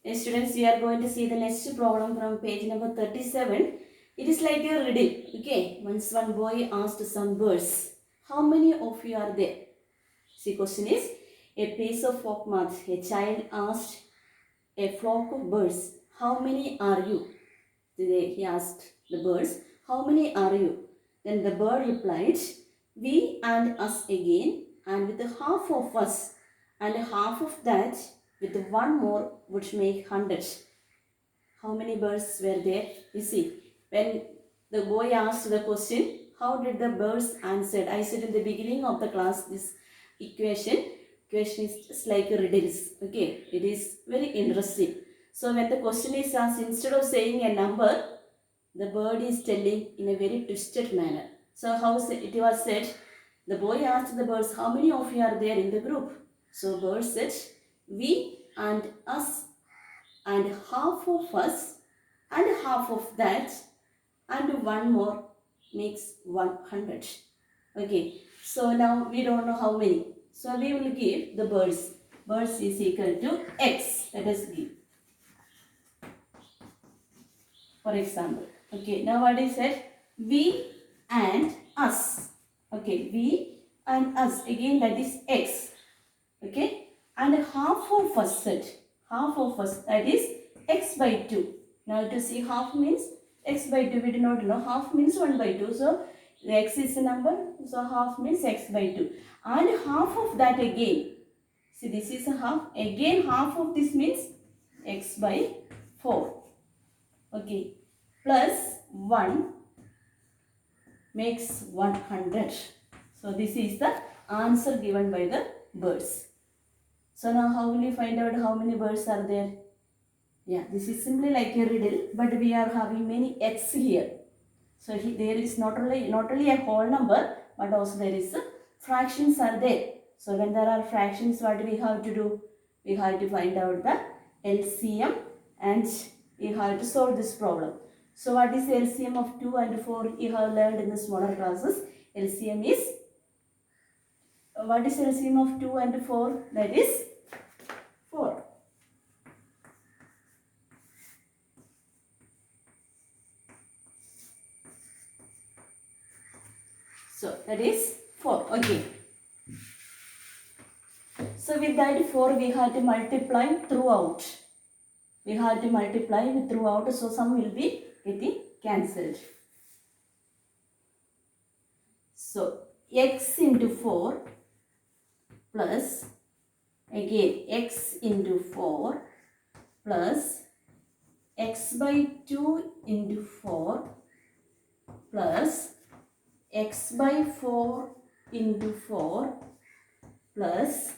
Students, we are going to see the next problem from page number 37. It is like a riddle. Okay, once one boy asked some birds, how many of you are there? See, question is, a piece of folk math. A child asked a flock of birds, how many are you? He asked the birds, how many are you? Then the bird replied, we and us again, and with half of us, and half of that, with one more, would make 100. How many birds were there? You see, when the boy asked the question, how did the birds answer? I said in the beginning of the class, this equation is just like a riddles. Okay, it is very interesting. So when the question is asked, instead of saying a number, the bird is telling in a very twisted manner. So how it was said, the boy asked the birds, how many of you are there in the group? So bird said, we and us, and half of us, and half of that, and one more makes 100. Okay, so now we don't know how many. So we will give the birds. Birds is equal to x. Let us give. For example, okay, now what is it? We and us. Okay, we and us. Again, that is x. Okay, and half of us set. Half of us, that is x by 2. Now to see half means x by 2, we do not know. Half means 1 by 2. So the x is a number. So half means x by 2. And half of that again. See, this is a half. Again, half of this means x by 4. Okay, plus 1 makes 100. So this is the answer given by the birds. So now how will you find out how many birds are there? Yeah, this is simply like a riddle, but we are having many x here. So there is not only a whole number, but also there is fractions are there. So when there are fractions, what we have to do? We have to find out the LCM and we have to solve this problem. So what is the LCM of 2 and 4? You have learned in the smaller classes. LCM is, what is LCM of 2 and 4? That is 4. So that is 4. Okay. So with that 4 we have to multiply throughout. We have to multiply with throughout, so some will be getting cancelled. So x into 4 plus again x into 4 plus x by 2 into 4 plus x by 4 into 4 plus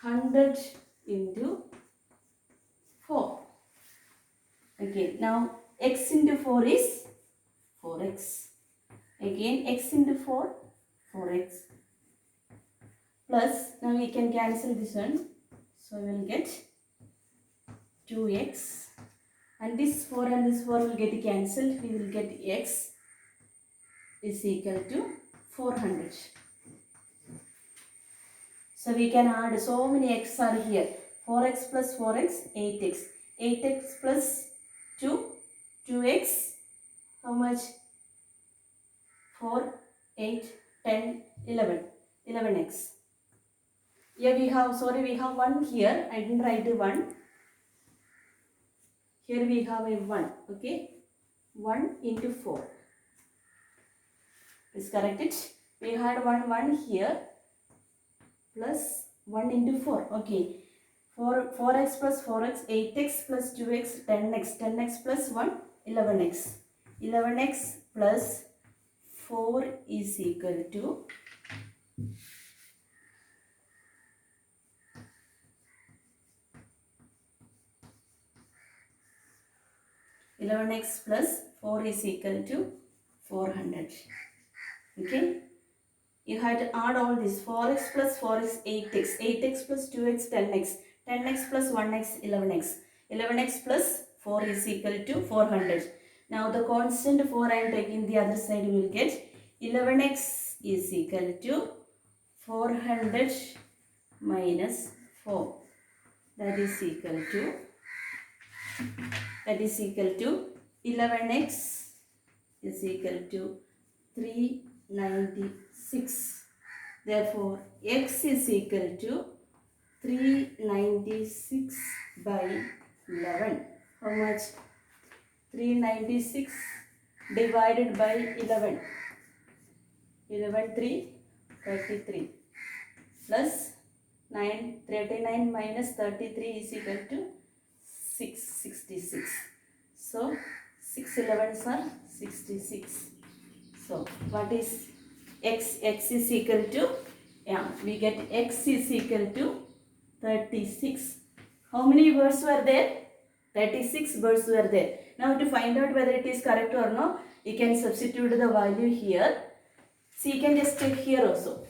100 into 4. Okay, now x into 4 is 4x. Again x into 4, 4x. Plus, now we can cancel this one. So we will get 2x. And this 4 and this 4 will get cancelled. We will get x is equal to 400. So we can add so many x are here. 4x plus 4x, 8x. 8x plus 2, 2x. How much? 4, 8, 10, 11. 11x. Yeah, we have 1 here. I didn't write the 1. Here we have a 1. Okay. 1 into 4. Please correct it. We had 1 here. Plus 1 into 4. Okay. 4x plus 4x, 8x plus 2x, 10x. 10x plus 1, 11x. 11x plus 4 is equal to 11x plus 4 is equal to 400. Okay. You have to add all this. 4x plus 4x, 8x. 8x plus 2x, 10x. 10x plus 1x, 11x. 11x plus 4 is equal to 400. Now the constant 4 I am taking the other side, we will get 11x is equal to 400 minus 4. That is equal to that is equal to 11x is equal to 396. Therefore, x is equal to 396 by 11. How much? 396 divided by 11. 11 3 33 plus 39 minus 33 is equal to 666. So 6 11s are 66. So what is x? X is equal to, we get x is equal to 36. How many words were there? 36 words were there. Now to find out whether it is correct or not, you can substitute the value here. So you can just check here also.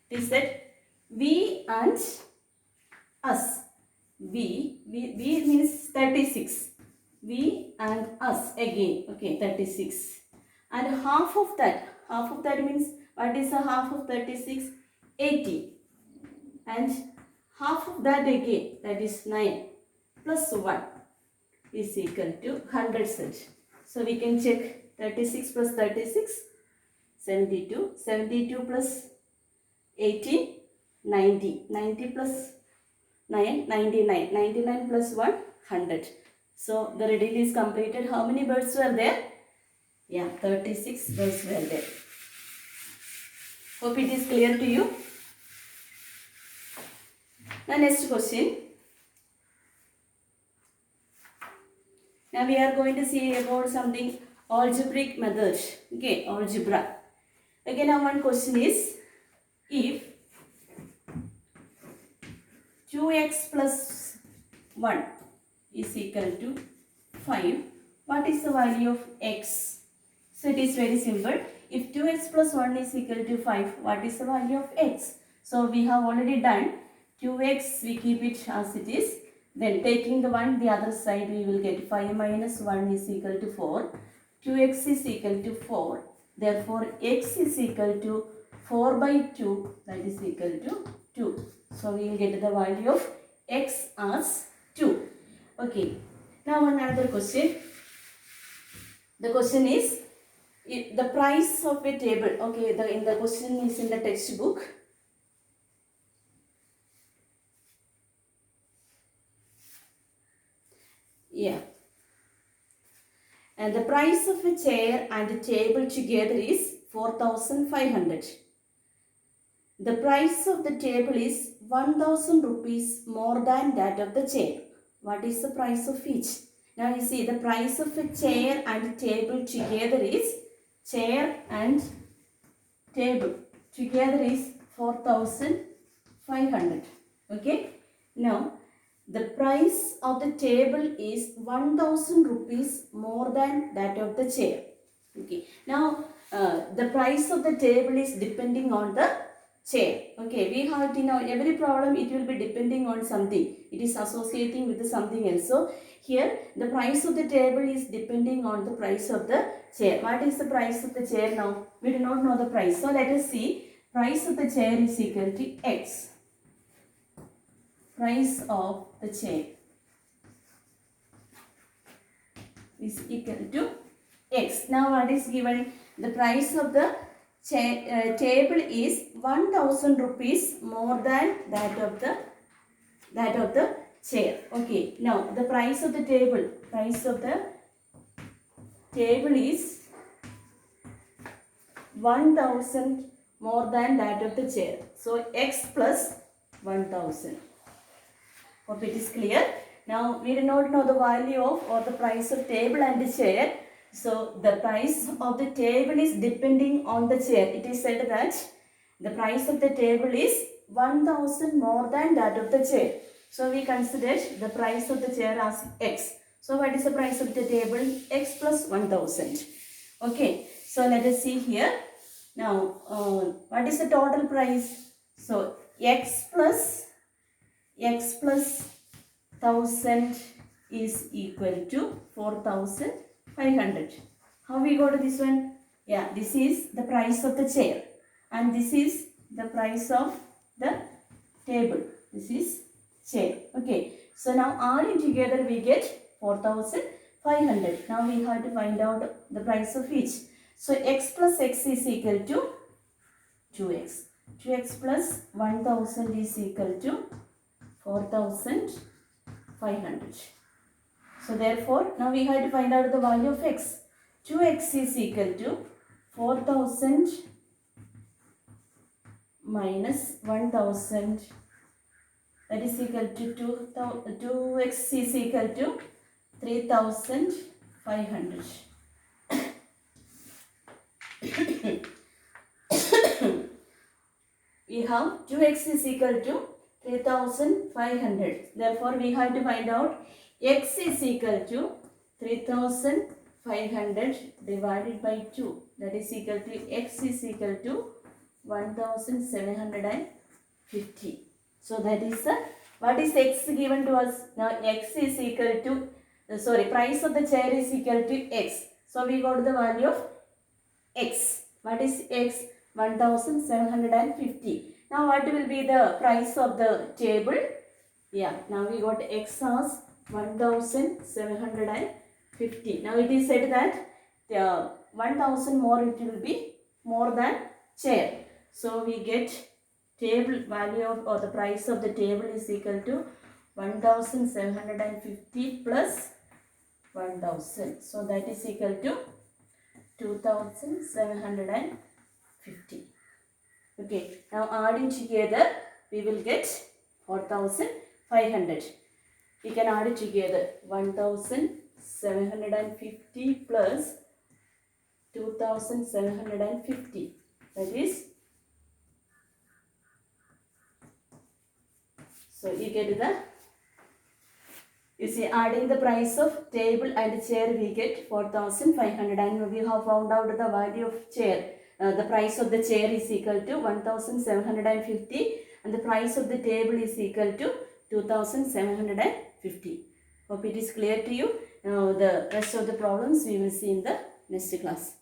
It is that we and us. We means 36. We and us again. Okay, 36. And half of that means, what is the half of 36? 80. And half of that again, that is 9 plus 1 is equal to 100 such. So we can check 36 plus 36, 72. 72 plus 18, 90. 90 plus 9, 99. 99 plus 1, 100. So the riddle is completed. How many birds were there? 36 birds were there. Hope it is clear to you. The next question. Now we are going to see about something algebraic method. Okay, algebra. Again, now one question is, if 2x plus 1 is equal to 5, what is the value of x? So it is very simple. If 2x plus 1 is equal to 5, what is the value of x? So we have already done 2x, we keep it as it is. Then taking the 1 the other side, we will get 5 minus 1 is equal to 4. 2x is equal to 4. Therefore, x is equal to 4 by 2, that is equal to 2. So we will get the value of x as 2. Okay. Now another question. The question is, if the price of a table. Okay, the question is in the textbook. And the price of a chair and a table together is 4,500. The price of the table is 1,000 rupees more than that of the chair. What is the price of each? Now you see, the price of a chair and table together is, chair and table together is 4,500. Okay. Now the price of the table is 1,000 rupees more than that of the chair. Okay. Now the price of the table is depending on the chair. Okay. We have to know every problem, it will be depending on something. It is associating with something else. So here the price of the table is depending on the price of the chair. What is the price of the chair now? We do not know the price. So let us see. Price of the chair is equal to x. Price of the chair is equal to x. Now what is given? The price of the table is 1,000 rupees more than that of the chair. Okay. Now the price of the table is 1,000 more than that of the chair. So x plus 1,000. Hope it is clear. Now we do not know the value of or the price of table and the chair. So the price of the table is depending on the chair. It is said that the price of the table is 1,000 more than that of the chair. So we consider the price of the chair as x. So what is the price of the table? X plus 1,000. Okay. So let us see here. Now what is the total price? So x plus 1,000 is equal to 4,500. How we got this one? Yeah, this is the price of the chair and this is the price of the table. This is chair. Okay. So now adding together we get 4,500. Now we have to find out the price of each. So x plus x is equal to 2x. 2x plus 1,000 is equal to 4,500. So therefore, now we have to find out the value of x. 2x is equal to 4,000 minus 1,000, that is equal to 2x is equal to 3,500. We have 2x is equal to 3,500. Therefore, we have to find out x is equal to 3,500 divided by 2. That is equal to x is equal to 1,750. So that is what is x given to us? Now x is equal to, price of the chair is equal to x. So we got the value of x. What is x? 1,750. Now what will be the price of the table? Yeah, now we got x as 1,750. Now it is said that 1,000 more, it will be more than chair. So we get table value of, or the price of the table is equal to 1,750 plus 1,000. So that is equal to 2,750. Okay, now adding together we will get 4,500. We can add it together. 1,750 plus 2,750. That is, so you get the, you see, adding the price of table and chair we get 4,500, and we have found out the value of chair. The price of the chair is equal to 1,750 and the price of the table is equal to 2,750. Hope it is clear to you. Now the rest of the problems we will see in the next class.